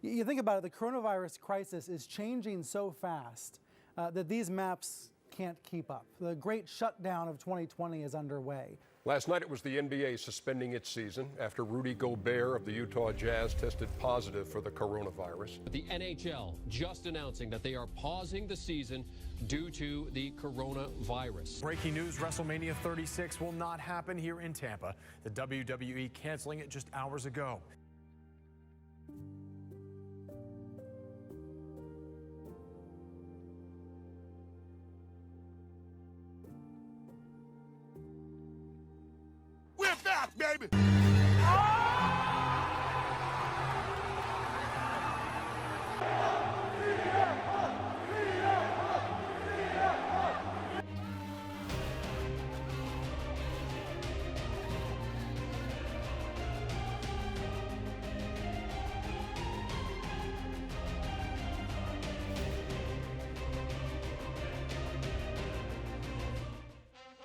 You think about it, the coronavirus crisis is changing so fast that these maps can't keep up. The great shutdown of 2020 is underway. Last night it was the NBA suspending its season after Rudy Gobert of the Utah Jazz tested positive for the coronavirus. The NHL just announcing that they are pausing the season due to the coronavirus. Breaking news, WrestleMania 36 will not happen here in Tampa. The WWE canceling it just hours ago. We're back, baby!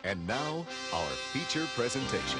And now, our feature presentation.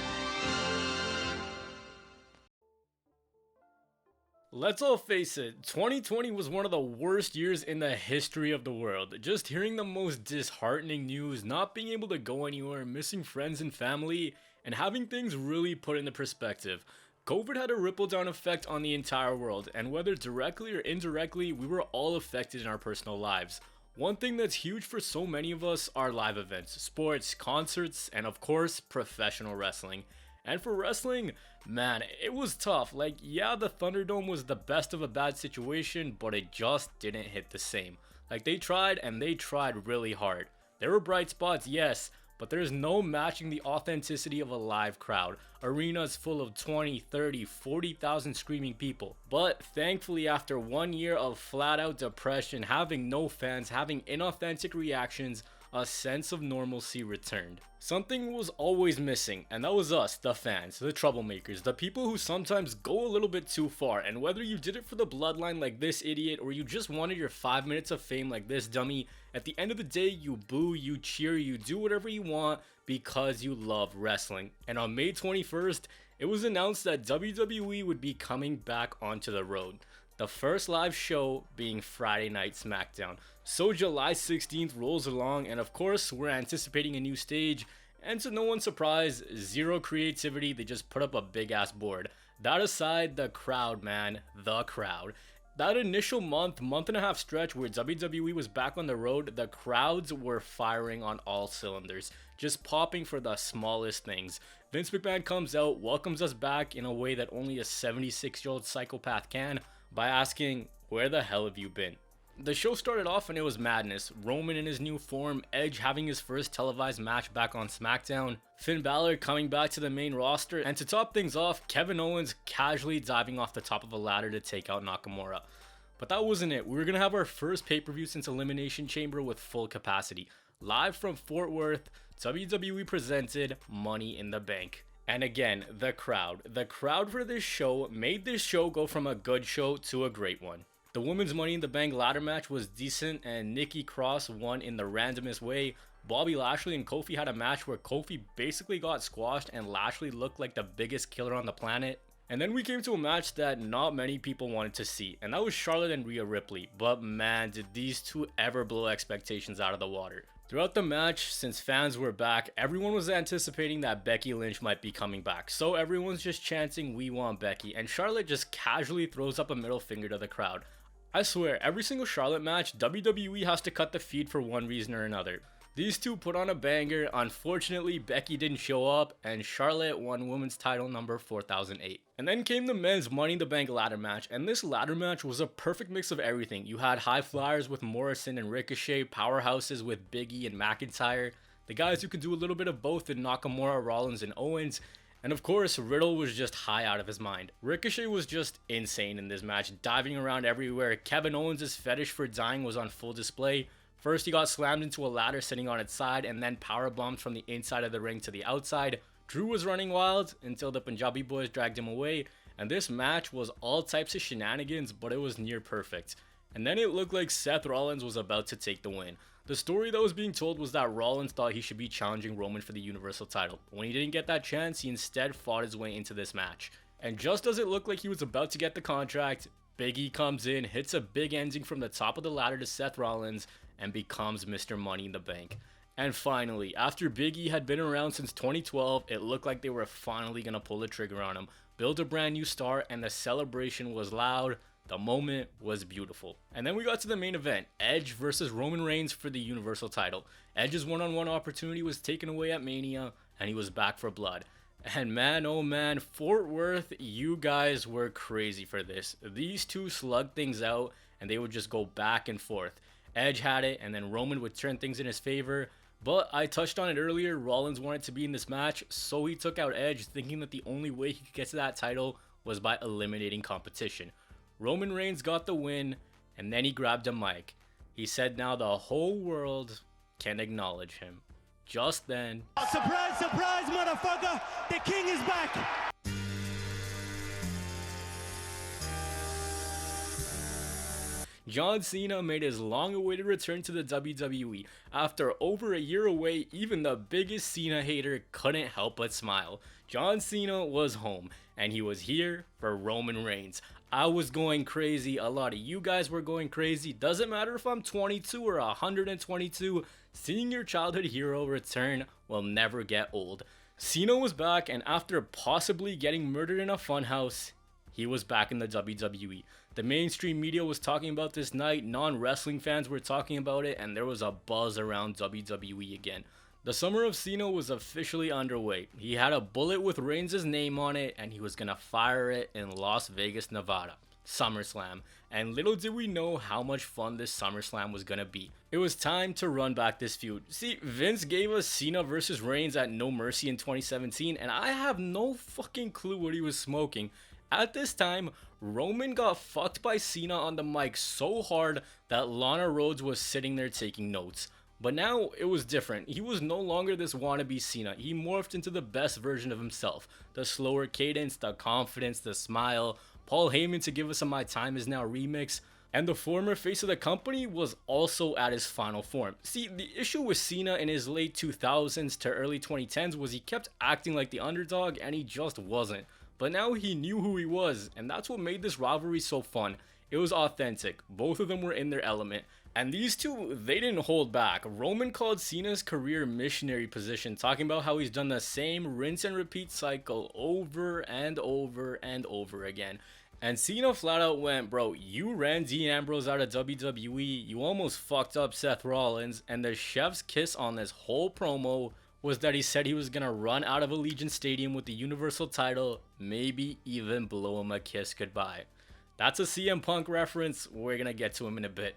Let's all face it, 2020 was one of the worst years in the history of the world. Just hearing the most disheartening news, not being able to go anywhere, missing friends and family, and having things really put into perspective. COVID had a ripple-down effect on the entire world, and whether directly or indirectly, we were all affected in our personal lives. One thing that's huge for so many of us are live events, sports, concerts, and of course, professional wrestling. And for wrestling, man, it was tough. Like, yeah, the Thunderdome was the best of a bad situation, but it just didn't hit the same. Like, they tried, and they tried really hard. There were bright spots, yes, but there's no matching the authenticity of a live crowd. Arenas full of 20, 30, 40,000 screaming people. But thankfully, after 1 year of flat out depression, having no fans, having inauthentic reactions, a sense of normalcy returned. Something was always missing, and that was us, the fans, the troublemakers, the people who sometimes go a little bit too far. And whether you did it for the bloodline like this idiot, or you just wanted your 5 minutes of fame like this dummy, at the end of the day, you boo, you cheer, you do whatever you want because you love wrestling. And on May 21st, it was announced that WWE would be coming back onto the road. The first live show being Friday Night SmackDown. So July 16th rolls along, and of course, we're anticipating a new stage. And to no one's surprise, zero creativity, they just put up a big ass board. That aside, the crowd, man, the crowd. That initial month and a half stretch where WWE was back on the road, the crowds were firing on all cylinders, just popping for the smallest things. Vince McMahon comes out, welcomes us back in a way that only a 76-year-old psychopath can, by asking, "Where the hell have you been?" The show started off and it was madness. Roman in his new form, Edge having his first televised match back on SmackDown, Finn Balor coming back to the main roster, and to top things off, Kevin Owens casually diving off the top of a ladder to take out Nakamura. But that wasn't it. We were going to have our first pay-per-view since Elimination Chamber with full capacity. Live from Fort Worth, WWE presented Money in the Bank. And again, the crowd. The crowd for this show made this show go from a good show to a great one. The women's Money in the Bank ladder match was decent, and Nikki Cross won in the randomest way. Bobby Lashley and Kofi had a match where Kofi basically got squashed and Lashley looked like the biggest killer on the planet. And then we came to a match that not many people wanted to see, and that was Charlotte and Rhea Ripley. But man, did these two ever blow expectations out of the water. Throughout the match, since fans were back, everyone was anticipating that Becky Lynch might be coming back. So everyone's just chanting, "We want Becky," and Charlotte just casually throws up a middle finger to the crowd. I swear, every single Charlotte match, WWE has to cut the feed for one reason or another. These two put on a banger. Unfortunately, Becky didn't show up, and Charlotte won women's title number 4008. And then came the men's Money in the Bank ladder match, and this ladder match was a perfect mix of everything. You had high flyers with Morrison and Ricochet, powerhouses with Big E and McIntyre, the guys who could do a little bit of both in Nakamura, Rollins, and Owens, and of course, Riddle was just high out of his mind. Ricochet was just insane in this match, diving around everywhere. Kevin Owens' fetish for dying was on full display. First, he got slammed into a ladder sitting on its side, and then powerbombed from the inside of the ring to the outside. Drew was running wild until the Punjabi boys dragged him away, and this match was all types of shenanigans, but it was near perfect. And then it looked like Seth Rollins was about to take the win. The story that was being told was that Rollins thought he should be challenging Roman for the Universal title. When he didn't get that chance, he instead fought his way into this match. And just as it looked like he was about to get the contract, Big E comes in, hits a big ending from the top of the ladder to Seth Rollins, and becomes Mr. Money in the Bank. And finally, after Big E had been around since 2012, it looked like they were finally going to pull the trigger on him, build a brand new star, and the celebration was loud. The moment was beautiful. And then we got to the main event, Edge versus Roman Reigns for the Universal title. Edge's one-on-one opportunity was taken away at Mania, and he was back for blood. And man, oh man, Fort Worth, you guys were crazy for this. These two slugged things out, and they would just go back and forth. Edge had it, and then Roman would turn things in his favor. But I touched on it earlier, Rollins wanted to be in this match, so he took out Edge, thinking that the only way he could get to that title was by eliminating competition. Roman Reigns got the win, and then he grabbed a mic. He said now the whole world can acknowledge him. Just then, surprise, surprise, motherfucker! The king is back! John Cena made his long-awaited return to the WWE. After over a year away, even the biggest Cena hater couldn't help but smile. John Cena was home, and he was here for Roman Reigns. I was going crazy, a lot of you guys were going crazy. Doesn't matter if I'm 22 or 122, seeing your childhood hero return will never get old. Cena was back, and after possibly getting murdered in a funhouse, he was back in the WWE. The mainstream media was talking about this night, non-wrestling fans were talking about it, and there was a buzz around WWE again. The summer of Cena was officially underway. He had a bullet with Reigns' name on it, and he was gonna fire it in Las Vegas, Nevada. SummerSlam. And little did we know how much fun this SummerSlam was gonna be. It was time to run back this feud. See, Vince gave us Cena versus Reigns at No Mercy in 2017, and I have no fucking clue what he was smoking. At this time, Roman got fucked by Cena on the mic so hard that Lana Rhodes was sitting there taking notes. But now it was different. He was no longer this wannabe Cena. He morphed into the best version of himself. The slower cadence, the confidence, the smile. Paul Heyman to give us a My Time Is Now remix. And the former face of the company was also at his final form. See, the issue with Cena in his late 2000s to early 2010s was he kept acting like the underdog, and he just wasn't. But now he knew who he was, and that's what made this rivalry so fun. It was authentic. Both of them were in their element. And these two, they didn't hold back. Roman called Cena's career missionary position, talking about how he's done the same rinse and repeat cycle over and over and over again. And Cena flat out went, bro, you ran Dean Ambrose out of WWE, you almost fucked up Seth Rollins, and the chef's kiss on this whole promo was that he said he was gonna run out of Allegiant Stadium with the Universal title, maybe even blow him a kiss goodbye. That's a CM Punk reference, we're gonna get to him in a bit.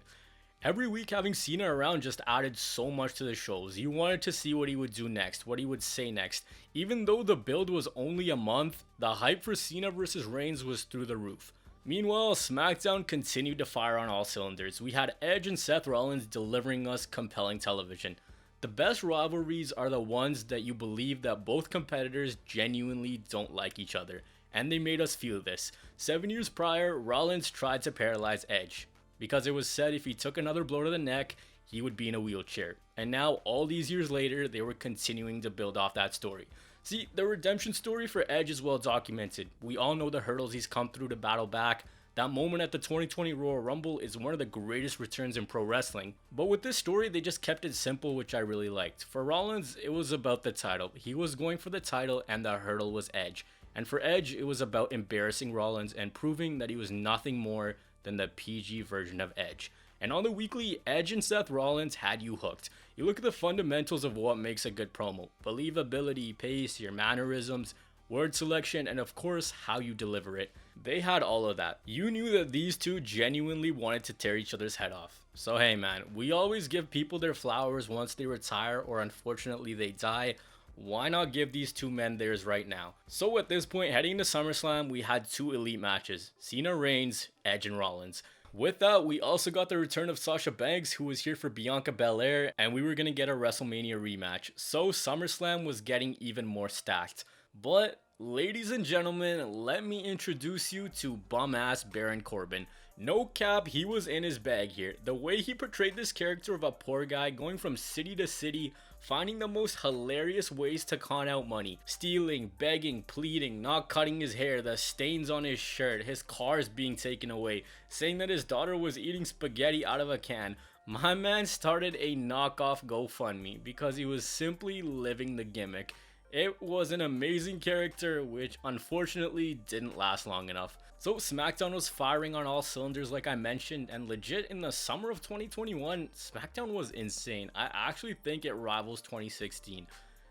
Every week having Cena around just added so much to the shows. You wanted to see what he would do next, what he would say next. Even though the build was only a month, the hype for Cena versus Reigns was through the roof. Meanwhile, SmackDown continued to fire on all cylinders. We had Edge and Seth Rollins delivering us compelling television. The best rivalries are the ones that you believe that both competitors genuinely don't like each other. And they made us feel this. 7 years prior, Rollins tried to paralyze Edge, because it was said if he took another blow to the neck, he would be in a wheelchair. And now, all these years later, they were continuing to build off that story. See, the redemption story for Edge is well documented. We all know the hurdles he's come through to battle back. That moment at the 2020 Royal Rumble is one of the greatest returns in pro wrestling. But with this story, they just kept it simple, which I really liked. For Rollins, it was about the title. He was going for the title, and the hurdle was Edge. And for Edge, it was about embarrassing Rollins and proving that he was nothing more than the PG version of Edge. And on the weekly, Edge and Seth Rollins had you hooked. You look at the fundamentals of what makes a good promo. Believability, pace, your mannerisms, word selection, and of course, how you deliver it. They had all of that. You knew that these two genuinely wanted to tear each other's head off. So hey man, we always give people their flowers once they retire or unfortunately they die. Why not give these two men theirs right now? So at this point, heading into SummerSlam, we had two elite matches. Cena Reigns, Edge and Rollins. With that, we also got the return of Sasha Banks, who was here for Bianca Belair, and we were going to get a WrestleMania rematch. So SummerSlam was getting even more stacked. But, ladies and gentlemen, let me introduce you to bum-ass Baron Corbin. No cap, he was in his bag here. The way he portrayed this character of a poor guy going from city to city, finding the most hilarious ways to con out money. Stealing, begging, pleading, not cutting his hair, the stains on his shirt, his cars being taken away, saying that his daughter was eating spaghetti out of a can. My man started a knockoff GoFundMe because he was simply living the gimmick. It was an amazing character, which unfortunately didn't last long enough. So SmackDown was firing on all cylinders like I mentioned, and legit in the summer of 2021, SmackDown was insane. I actually think it rivals 2016.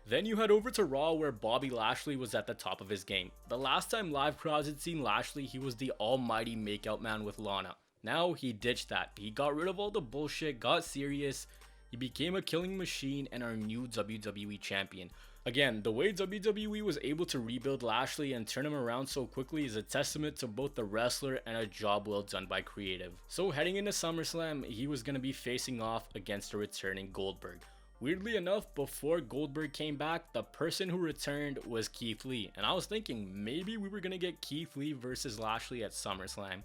Then you head over to Raw, where Bobby Lashley was at the top of his game. The last time live crowds had seen Lashley, he was the almighty makeout man with Lana. Now he ditched that. He got rid of all the bullshit, got serious, he became a killing machine and our new WWE champion. Again, the way WWE was able to rebuild Lashley and turn him around so quickly is a testament to both the wrestler and a job well done by creative. So heading into SummerSlam, he was going to be facing off against a returning Goldberg. Weirdly enough, before Goldberg came back, the person who returned was Keith Lee. And I was thinking maybe we were going to get Keith Lee versus Lashley at SummerSlam.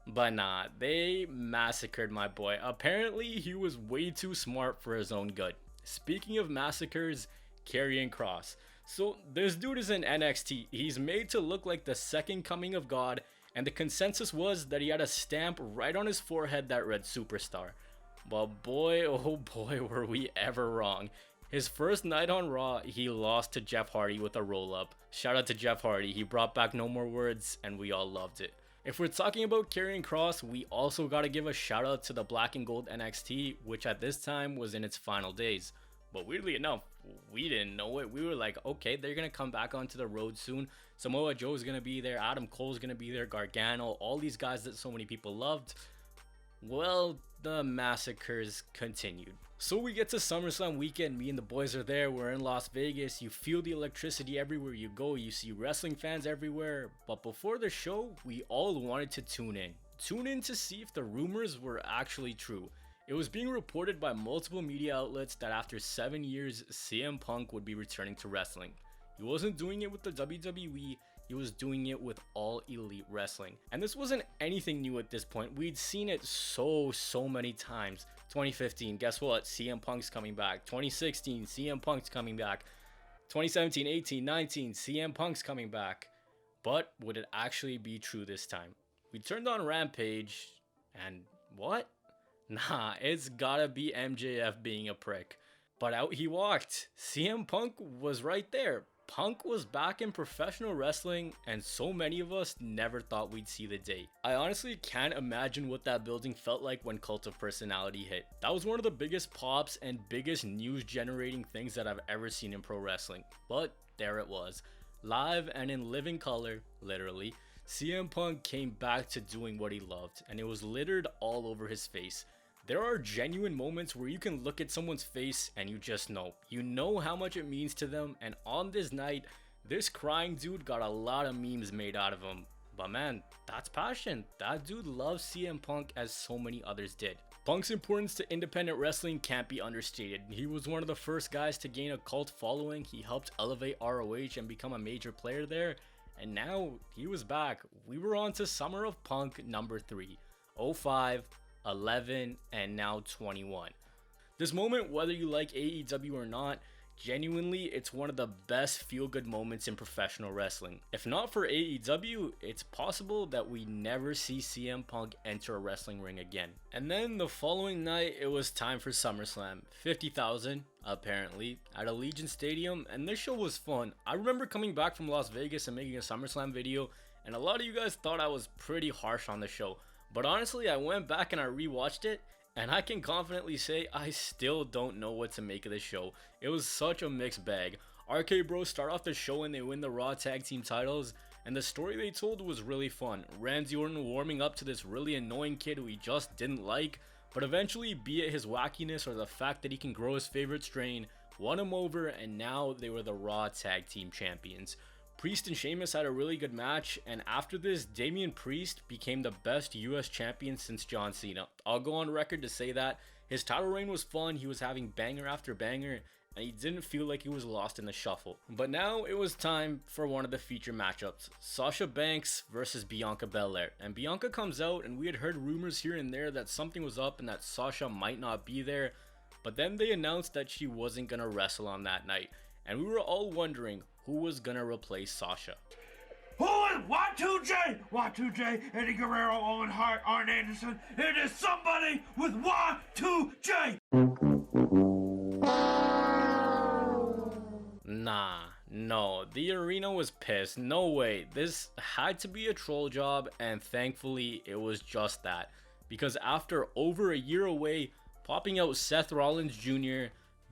But nah, they massacred my boy. Apparently, he was way too smart for his own good. Speaking of massacres, Karrion Kross. So this dude is in NXT. He's made to look like the second coming of God, and the consensus was that he had a stamp right on his forehead that read Superstar. But boy, oh boy, were we ever wrong. His first night on Raw, he lost to Jeff Hardy with a roll-up. Shout out to Jeff Hardy, he brought back No More Words, and we all loved it. If we're talking about Karrion Kross, we also gotta give a shout out to the Black and Gold NXT, which at this time was in its final days. But weirdly enough, we didn't know it. We were like, okay, they're going to come back onto the road soon. Samoa Joe's going to be there. Adam Cole's going to be there. Gargano. All these guys that so many people loved. Well, the massacres continued. So we get to SummerSlam weekend. Me and the boys are there. We're in Las Vegas. You feel the electricity everywhere you go. You see wrestling fans everywhere. But before the show, we all wanted to tune in. Tune in to see if the rumors were actually true. It was being reported by multiple media outlets that after 7 years, CM Punk would be returning to wrestling. He wasn't doing it with the WWE, he was doing it with All Elite Wrestling. And this wasn't anything new at this point. We'd seen it so many times. 2015, guess what? CM Punk's coming back. 2016, CM Punk's coming back. 2017, 18, 19, CM Punk's coming back. But would it actually be true this time? We turned on Rampage, and what? Nah, it's gotta be MJF being a prick. But out he walked. CM Punk was right there. Punk was back in professional wrestling, and so many of us never thought we'd see the day. I honestly can't imagine what that building felt like when Cult of Personality hit. That was one of the biggest pops and biggest news generating things that I've ever seen in pro wrestling. But there it was. Live and in living color, literally, CM Punk came back to doing what he loved, and it was littered all over his face. There are genuine moments where you can look at someone's face and you just know. You know how much it means to them, and on this night, this crying dude got a lot of memes made out of him. But man, that's passion. That dude loves CM Punk as so many others did. Punk's importance to independent wrestling can't be understated. He was one of the first guys to gain a cult following. He helped elevate ROH and become a major player there. And now he was back. We were on to Summer of Punk number 3. 05, 11, and now 21. This moment, whether you like AEW or not, genuinely, it's one of the best feel-good moments in professional wrestling. If not for AEW, it's possible that we never see CM Punk enter a wrestling ring again. And then the following night, it was time for SummerSlam. 50,000, apparently, at Allegiant Stadium, and this show was fun. I remember coming back from Las Vegas and making a SummerSlam video, and a lot of you guys thought I was pretty harsh on the show. But honestly, I went back and I rewatched it, and I can confidently say I still don't know what to make of this show. It was such a mixed bag. RK Bros start off the show and they win the Raw Tag Team titles, and the story they told was really fun. Randy Orton warming up to this really annoying kid who he just didn't like, but eventually, be it his wackiness or the fact that he can grow his favorite strain, won him over, and now they were the Raw Tag Team Champions. Priest and Sheamus had a really good match, and after this, Damian Priest became the best US champion since John Cena. I'll go on record to say that. His title reign was fun, he was having banger after banger, and he didn't feel like he was lost in the shuffle. But now it was time for one of the feature matchups. Sasha Banks versus Bianca Belair. And Bianca comes out, and we had heard rumors here and there that something was up and that Sasha might not be there. But then they announced that she wasn't gonna wrestle on that night, and we were all wondering who was gonna replace Sasha. Who is Y2J? Y2J, Eddie Guerrero, Owen Hart, Arn Anderson. It is somebody with Y2J. Nah, no, the arena was pissed. No way, this had to be a troll job, and thankfully it was just that. Because after over a year away, popping out Seth Rollins Jr.,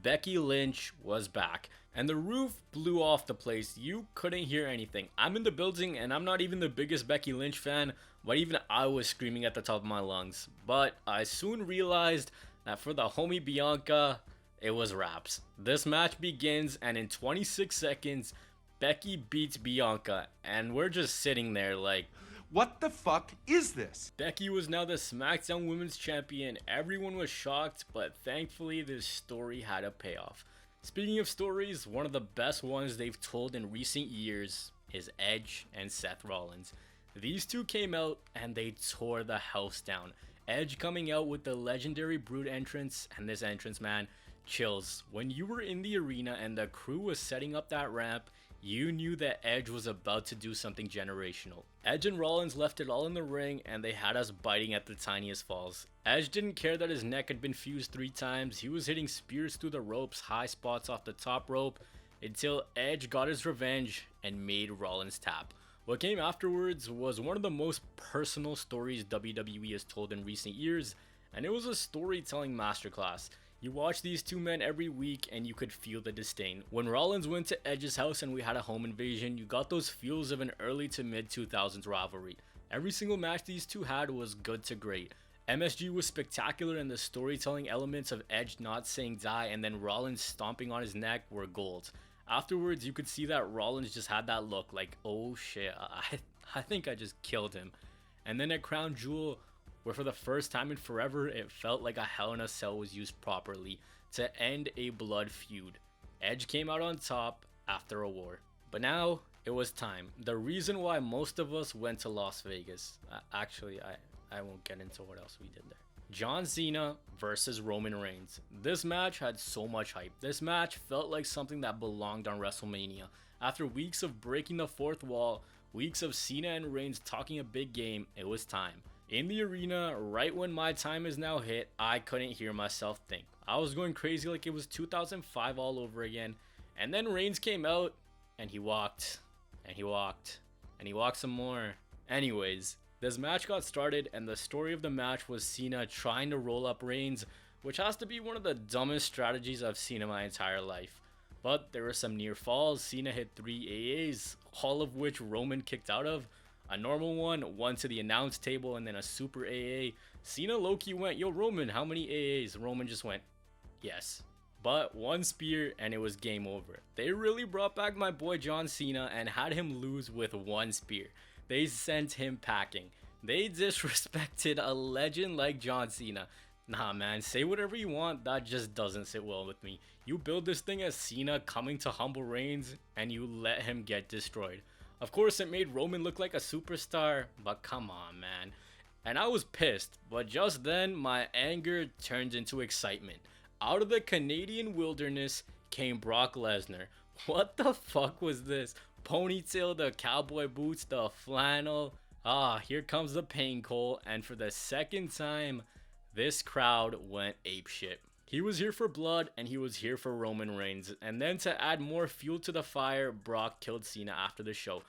Becky Lynch was back. And the roof blew off the place. You couldn't hear anything. I'm in the building and I'm not even the biggest Becky Lynch fan, but even I was screaming at the top of my lungs. But I soon realized that for the homie Bianca, it was wraps. This match begins and in 26 seconds, Becky beats Bianca. And we're just sitting there like, what the fuck is this? Becky was now the SmackDown Women's Champion. Everyone was shocked, but thankfully this story had a payoff. Speaking of stories, one of the best ones they've told in recent years is Edge and Seth Rollins. These two came out and they tore the house down. Edge coming out with the legendary Brood entrance, and this entrance, man, chills. When you were in the arena and the crew was setting up that ramp, you knew that Edge was about to do something generational. Edge and Rollins left it all in the ring and they had us biting at the tiniest falls. Edge didn't care that his neck had been fused 3 times. He was hitting spears through the ropes, high spots off the top rope, until Edge got his revenge and made Rollins tap. What came afterwards was one of the most personal stories WWE has told in recent years, and it was a storytelling masterclass. You watch these two men every week and you could feel the disdain. When Rollins went to Edge's house and we had a home invasion, you got those feels of an early to mid 2000s rivalry. Every single match these two had was good to great. MSG was spectacular, and the storytelling elements of Edge not saying die and then Rollins stomping on his neck were gold. Afterwards, you could see that Rollins just had that look like, oh shit, I think I just killed him. And then at Crown Jewel, where for the first time in forever, it felt like a Hell in a Cell was used properly to end a blood feud. Edge came out on top after a war. But now, it was time. The reason why most of us went to Las Vegas. Actually, I won't get into what else we did there. John Cena versus Roman Reigns. This match had so much hype. This match felt like something that belonged on WrestleMania. After weeks of breaking the fourth wall, weeks of Cena and Reigns talking a big game, it was time. In the arena, right when my time is now hit, I couldn't hear myself think. I was going crazy like it was 2005 all over again. And then Reigns came out, and he walked, and he walked, and he walked some more. Anyways, this match got started, and the story of the match was Cena trying to roll up Reigns, which has to be one of the dumbest strategies I've seen in my entire life. But there were some near falls. Cena hit 3 AAs, all of which Roman kicked out of. A normal one to the announce table, and then a super AA. Cena low-key went, yo Roman, how many AAs? Roman just went, yes. But one spear and it was game over. They really brought back my boy John Cena and had him lose with one spear. They sent him packing. They disrespected a legend like John Cena. Nah man, say whatever you want, that just doesn't sit well with me. You build this thing as Cena coming to humble Reigns and you let him get destroyed. Of course, it made Roman look like a superstar, but come on, man. And I was pissed, but just then, my anger turned into excitement. Out of the Canadian wilderness came Brock Lesnar. What the fuck was this? Ponytail, the cowboy boots, the flannel. Here comes the pain Cole, and for the second time, this crowd went apeshit. He was here for blood, and he was here for Roman Reigns. And then to add more fuel to the fire, Brock killed Cena after the show.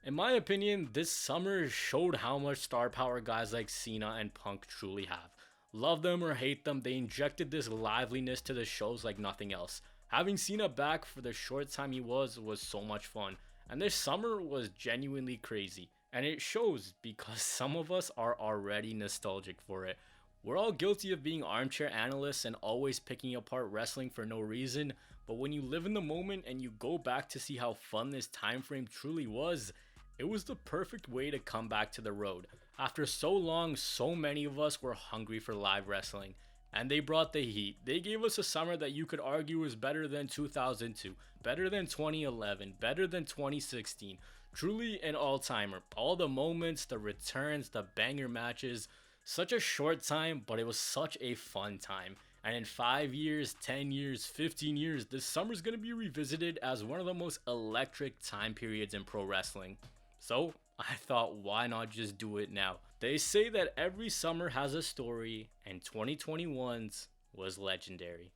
In my opinion, this summer showed how much star power guys like Cena and Punk truly have. Love them or hate them, they injected this liveliness to the shows like nothing else. Having Cena back for the short time he was so much fun. And this summer was genuinely crazy. And it shows because some of us are already nostalgic for it. We're all guilty of being armchair analysts and always picking apart wrestling for no reason, but when you live in the moment and you go back to see how fun this time frame truly was, it was the perfect way to come back to the road. After so long, so many of us were hungry for live wrestling, and they brought the heat. They gave us a summer that you could argue is better than 2002, better than 2011, better than 2016. Truly an all-timer. All the moments, the returns, the banger matches. Such a short time, but it was such a fun time. And in 5 years, 10 years, 15 years, this summer's gonna be revisited as one of the most electric time periods in pro wrestling. So I thought, why not just do it now? They say that every summer has a story, and 2021's was legendary.